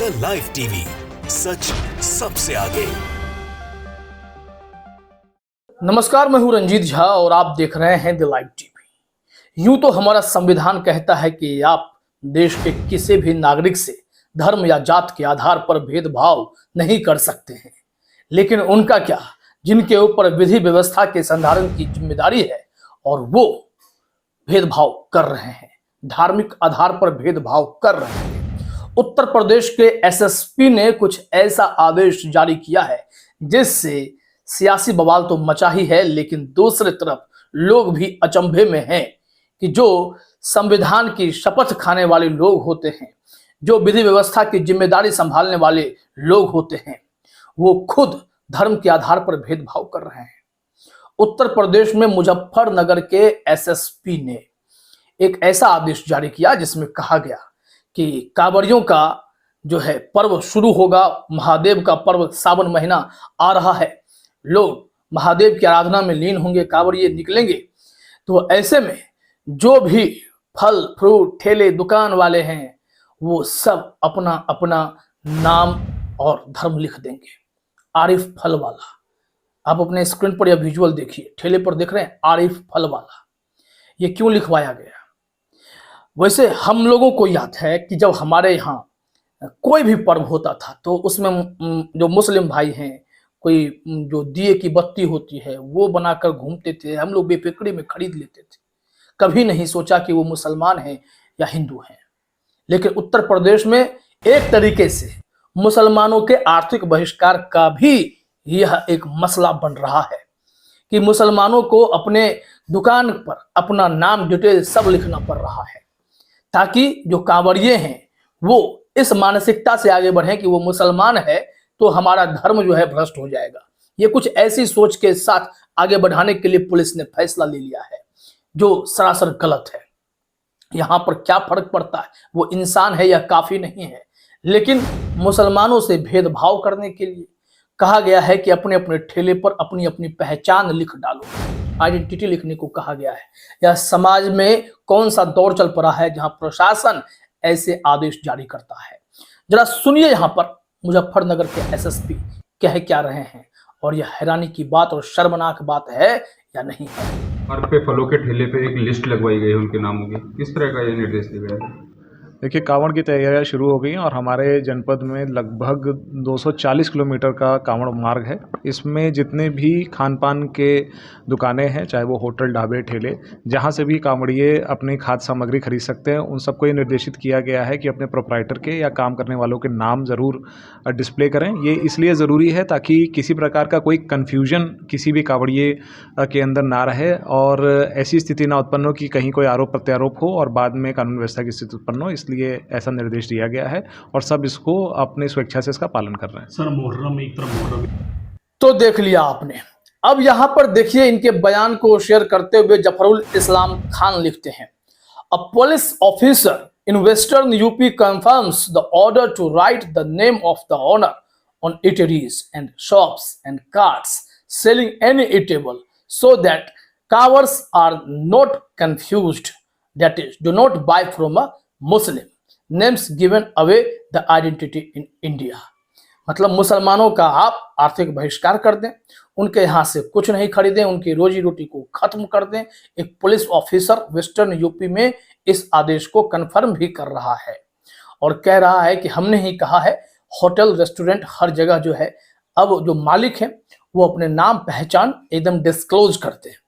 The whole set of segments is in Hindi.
द लाइव टीवी, सच सबसे आगे। नमस्कार, मैं हूं रंजीत झा और आप देख रहे हैं द लाइव टीवी। यूं तो हमारा संविधान कहता है कि आप देश के किसी भी नागरिक से धर्म या जात के आधार पर भेदभाव नहीं कर सकते हैं, लेकिन उनका क्या, जिनके ऊपर विधि व्यवस्था के संधारण की जिम्मेदारी है और वो भेदभाव कर रहे हैं, धार्मिक आधार पर भेदभाव कर रहे हैं। उत्तर प्रदेश के एसएसपी ने कुछ ऐसा आदेश जारी किया है जिससे सियासी बवाल तो मचा ही है, लेकिन दूसरी तरफ लोग भी अचंभे में हैं कि जो संविधान की शपथ खाने वाले लोग होते हैं, जो विधि व्यवस्था की जिम्मेदारी संभालने वाले लोग होते हैं, वो खुद धर्म के आधार पर भेदभाव कर रहे हैं। उत्तर प्रदेश में मुजफ्फरनगर के एसएसपी ने एक ऐसा आदेश जारी किया जिसमें कहा गया कि कांवड़ियों का जो है पर्व शुरू होगा। महादेव का पर्व सावन महीना आ रहा है, लोग महादेव की आराधना में लीन होंगे, कांवड़िए निकलेंगे। तो ऐसे में जो भी फल फ्रूट ठेले दुकान वाले हैं वो सब अपना अपना नाम और धर्म लिख देंगे। आरिफ फल वाला, आप अपने स्क्रीन पर यह विजुअल देखिए, ठेले पर देख रहे हैं आरिफ फल वाला। ये क्यों लिखवाया गया? वैसे हम लोगों को याद है कि जब हमारे यहाँ कोई भी पर्व होता था तो उसमें जो मुस्लिम भाई हैं, कोई जो दिए की बत्ती होती है वो बनाकर घूमते थे, हम लोग बेफिक्री में खरीद लेते थे, कभी नहीं सोचा कि वो मुसलमान हैं या हिंदू हैं। लेकिन उत्तर प्रदेश में एक तरीके से मुसलमानों के आर्थिक बहिष्कार का भी यह एक मसला बन रहा है कि मुसलमानों को अपने दुकान पर अपना नाम डिटेल सब लिखना पड़ रहा है, ताकि जो कांवड़िए हैं वो इस मानसिकता से आगे बढ़े कि वो मुसलमान है तो हमारा धर्म जो है भ्रष्ट हो जाएगा। ये कुछ ऐसी सोच के साथ आगे बढ़ाने के लिए पुलिस ने फैसला ले लिया है जो सरासर गलत है। यहाँ पर क्या फर्क पड़ता है, वो इंसान है या काफी नहीं है, लेकिन मुसलमानों से भेदभाव करने के लिए कहा गया है कि अपने अपने ठेले पर अपनी अपनी पहचान लिख डालो, आइडेंटिटी लिखने को कहा गया है। यह समाज में कौन सा दौर चल पड़ा है जहां प्रशासन ऐसे आदेश जारी करता है। जरा सुनिए यहाँ पर मुजफ्फरनगर के एसएसपी कह क्या रहे हैं और यह हैरानी की बात और शर्मनाक बात है या नहीं है। हर पे फलों के ठेले पे एक लिस्ट लगवाई गई है उनके नामों की, किस तरह का ये निर्देश दिया गया है? देखिए, कांवड़ की तैयारियां शुरू हो गई हैं और हमारे जनपद में लगभग 240 किलोमीटर का कांवड़ मार्ग है। इसमें जितने भी खान पान के दुकानें हैं, चाहे वो होटल ढाबे ठेले, जहां से भी कांवड़िए अपनी खाद्य सामग्री खरीद सकते हैं, उन सबको ये निर्देशित किया गया है कि अपने प्रोप्राइटर के या काम करने वालों के नाम ज़रूर डिस्प्ले करें। ये इसलिए ज़रूरी है ताकि किसी प्रकार का कोई कन्फ्यूजन किसी भी कांवड़िए के अंदर ना रहे और ऐसी स्थिति ना उत्पन्न हो कि कहीं कोई आरोप प्रत्यारोप हो और बाद में कानून व्यवस्था की स्थिति उत्पन्न हो। इसलिए ऐसा निर्देश दिया गया है और सब इसको अपनी स्वेच्छा से इसका पालन कर रहे हैं। सर, मुहर्रम एक तरफ मुहर्रम तो देख लिया आपने। अब यहां पर देखिए इनके बयान को शेयर करते हुए जफरुल इस्लाम खान लिखते हैं, a police officer in western UP confirms the order to write the name of the owner on eateries and shops and carts selling any eatable so that cowards are not confused, that is, do not buy from a Muslim, names given away the identity in India। मतलब मुसलमानों का आप आर्थिक बहिष्कार कर दें, उनके यहाँ से कुछ नहीं खरीदें, उनकी रोजी रोटी को खत्म कर दें। एक पुलिस ऑफिसर वेस्टर्न यूपी में इस आदेश को कंफर्म भी कर रहा है और कह रहा है कि हमने ही कहा है। होटल रेस्टोरेंट हर जगह जो है, अब जो मालिक हैं वो अपने नाम पहचान एकदम डिस्क्लोज करते हैं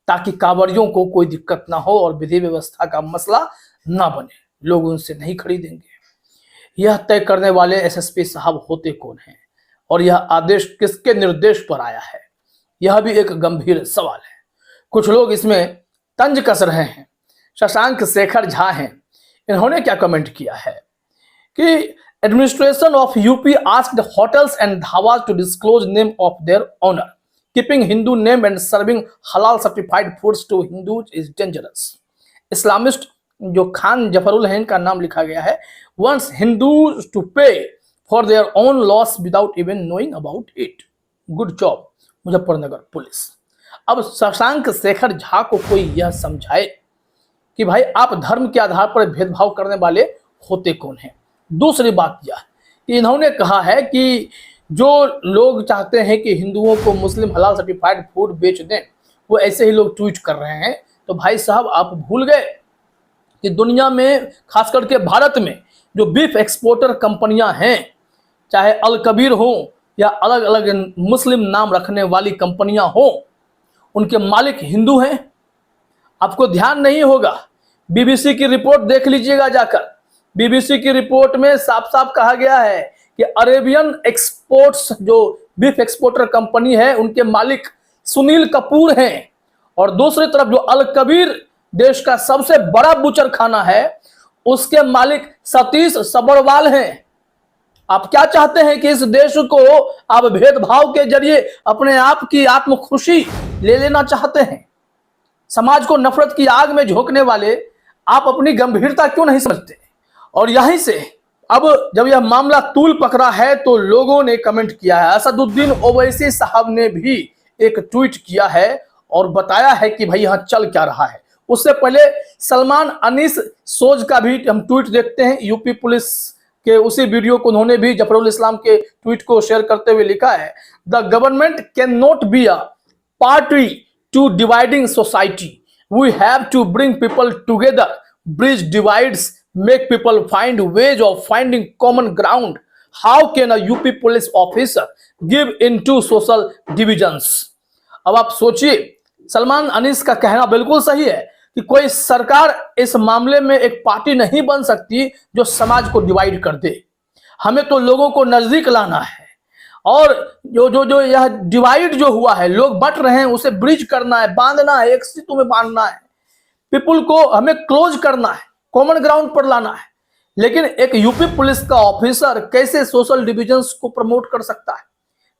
ताकि कांवड़ियों को कोई दिक्कत ना हो और विधि व्यवस्था का मसला ना बने, लोग उनसे नहीं खरीदेंगे। यह तय करने वाले एसएसपी साहब होते कौन हैं और यह आदेश किसके निर्देश पर आया है, यह भी एक गंभीर सवाल है। कुछ लोग इसमें तंज कस रहे हैं। शशांक शेखर झा हैं, इन्होंने क्या कमेंट किया है कि administration of UP asked hotels and dhabas to disclose name of their owner, keeping Hindu name and serving halal certified foods to Hindus is dangerous. Islamist जो खान जफरुल है, इनका नाम लिखा गया है, once Hindus to pay for their own loss without even knowing about it. Good job Muzaffarnagar police. अब शशांक शेखर झा को कोई यह समझाए कि भाई आप धर्म के आधार पर भेदभाव करने वाले होते कौन हैं। दूसरी बात यह कि इन्होंने कहा है कि जो लोग चाहते हैं कि हिंदुओं को मुस्लिम हलाल सर्टिफाइड फूड बेच दें, वो ऐसे ही लोग ट्वीट कर रहे हैं। तो भाई साहब, आप भूल गए कि दुनिया में, खास करके भारत में, जो बीफ एक्सपोर्टर कंपनियां हैं, चाहे अल कबीर हो या अलग अलग मुस्लिम नाम रखने वाली कंपनियां हो, उनके मालिक हिंदू हैं। आपको ध्यान नहीं होगा, बीबीसी की रिपोर्ट देख लीजिएगा जाकर। बीबीसी की रिपोर्ट में साफ साफ कहा गया है कि अरेबियन एक्सपोर्ट्स, जो बीफ एक्सपोर्टर कंपनी है, उनके मालिक सुनील कपूर हैं। और दूसरी तरफ जो अल कबीर देश का सबसे बड़ा बुचर खाना है, उसके मालिक सतीश सबरवाल हैं। आप क्या चाहते हैं कि इस देश को आप भेदभाव के जरिए अपने आप की आत्म खुशी ले लेना चाहते हैं? समाज को नफरत की आग में झोंकने वाले आप अपनी गंभीरता क्यों नहीं समझते? और यहीं से अब जब यह मामला तूल पकड़ा है तो लोगों ने कमेंट किया है। असदुद्दीन ओवैसी साहब ने भी एक ट्वीट किया है और बताया है कि भाई यहाँ चल क्या रहा है। उससे पहले सलमान अनीस सोज का भी हम ट्वीट देखते हैं। यूपी पुलिस के उसी वीडियो को उन्होंने भी जफरुल इस्लाम के ट्वीट को शेयर करते हुए लिखा है, the government can not be a party to dividing society, we have to bring people together, bridge divides, make people find ways of finding common ground. How can a UP police officer give into social divisions? अब आप सोचिए, सलमान अनीस का कहना बिल्कुल सही है कि कोई सरकार इस मामले में एक पार्टी नहीं बन सकती जो समाज को डिवाइड कर दे। हमें तो लोगों को नजदीक लाना है, और जो यह डिवाइड जो हुआ है, लोग बट रहे हैं, उसे ब्रिज करना है, बांधना है, एक सेतु में बांधना है। पीपुल को हमें क्लोज करना है, कॉमन ग्राउंड पर लाना है। लेकिन एक यूपी पुलिस का ऑफिसर कैसे सोशल डिविजन्स को प्रमोट कर सकता है?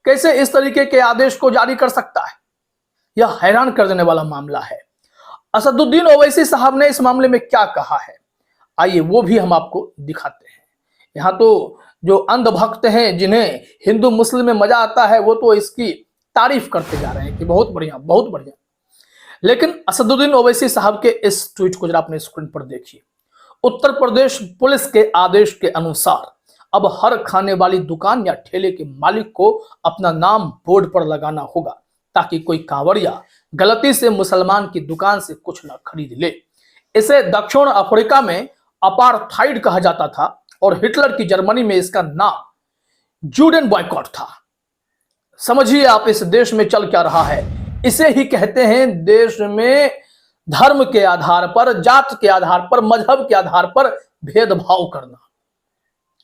कैसे इस तरीके के आदेश को जारी कर सकता है? यह हैरान कर देने वाला मामला है। असदुद्दीन ओवैसी साहब ने इस मामले में क्या कहा है, आइए वो भी हम आपको दिखाते हैं। यहाँ तो जो अंधभक्त हैं, जिन्हें हिंदू मुस्लिम में मजा आता है, वो तो इसकी तारीफ करते जा रहे हैं कि बहुत बढ़िया, बहुत बढ़िया। लेकिन असदुद्दीन ओवैसी साहब के इस ट्वीट को जरा अपने स्क्रीन पर देखिए। उत्तर प्रदेश पुलिस के आदेश के अनुसार अब हर खाने वाली दुकान या ठेले के मालिक को अपना नाम बोर्ड पर लगाना होगा, ताकि कोई कांवड़िया गलती से मुसलमान की दुकान से कुछ न खरीद ले। इसे दक्षिण अफ्रीका में अपार्थाइड कहा जाता था और हिटलर की जर्मनी में इसका नाम जूडन बॉयकॉट था। समझिए आप इस देश में चल क्या रहा है। इसे ही कहते हैं देश में धर्म के आधार पर, जात के आधार पर, मजहब के आधार पर भेदभाव करना।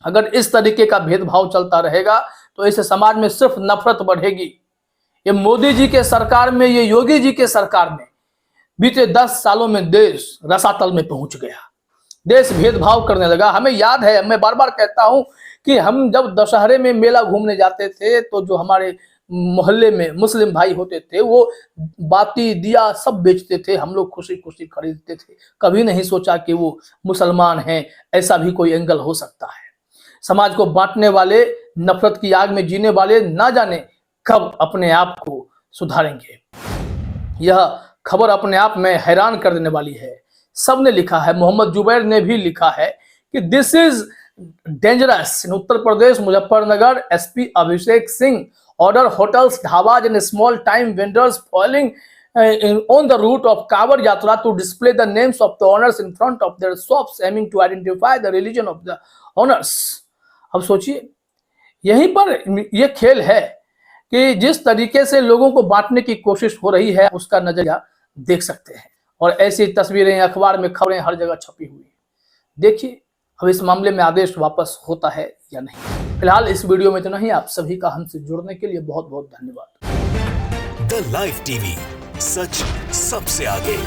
अगर इस तरीके का भेदभाव चलता रहेगा तो इस समाज में सिर्फ नफरत बढ़ेगी। ये मोदी जी के सरकार में, ये योगी जी के सरकार में बीते 10 सालों में देश रसातल में पहुंच गया। देश भेदभाव करने लगा। हमें याद है, मैं बार बार कहता हूं कि हम जब दशहरे में मेला घूमने जाते थे तो जो हमारे मोहल्ले में मुस्लिम भाई होते थे, वो बाती दिया सब बेचते थे, हम लोग खुशी खुशी खरीदते थे। कभी नहीं सोचा कि वो मुसलमान हैं, ऐसा भी कोई एंगल हो सकता है। समाज को बांटने वाले, नफरत की आग में जीने वाले ना जाने कब अपने आप को सुधारेंगे। यह खबर अपने आप में हैरान कर देने वाली है। सबने लिखा है, मोहम्मद जुबैर ने भी लिखा है कि this is dangerous. In Uttar Pradesh Muzaffarnagar SP Abhishek Singh order hotels, dhabas and small time vendors following on the route of Kawar Yatra to display the names of the owners in front of their shops, aiming to identify the religion of the owners. अब सोचिए, यहीं पर यह खेल है कि जिस तरीके से लोगों को बांटने की कोशिश हो रही है, उसका नजरिया देख सकते हैं। और ऐसी तस्वीरें अखबार में, खबरें हर जगह छपी हुई है। देखिए अब इस मामले में आदेश वापस होता है या नहीं। फिलहाल इस वीडियो में इतना ही। आप सभी का हमसे जुड़ने के लिए बहुत बहुत धन्यवाद। द लाइव टीवी, सच सबसे आगे।